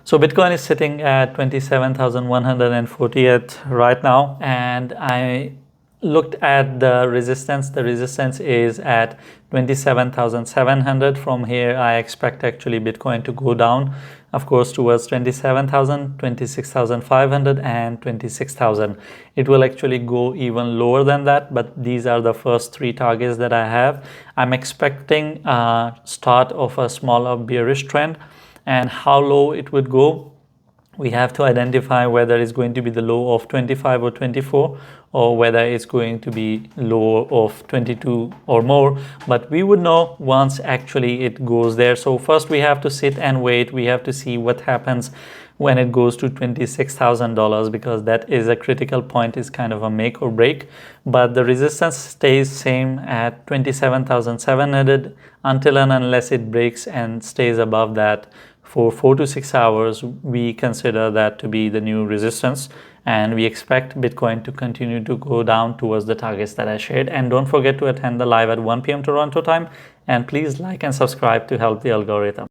So Bitcoin is sitting at 27,148 right now, and I looked at the resistance. The resistance is at 27,700. From here I expect actually Bitcoin to go down, of course, towards 27,000, 26,500 and 26,000. It will actually go even lower than that, but these are the first three targets that I have. I'm expecting a start of a smaller bearish trend, and how low it would go, we have to identify whether it's going to be the low of 25 or 24, or whether it's going to be low of 22 or more. But we would know once actually it goes there. So first we have to sit and wait. We have to see what happens when it goes to $26,000, because that is a critical point. Is kind of a make or break. But the resistance stays same at 27,700 until and unless it breaks and stays above that for 4 to 6 hours. We consider that to be the new resistance, and we expect Bitcoin to continue to go down towards the targets that I shared. And don't forget to attend the live at 1 p.m. Toronto time, and please like and subscribe to help the algorithm.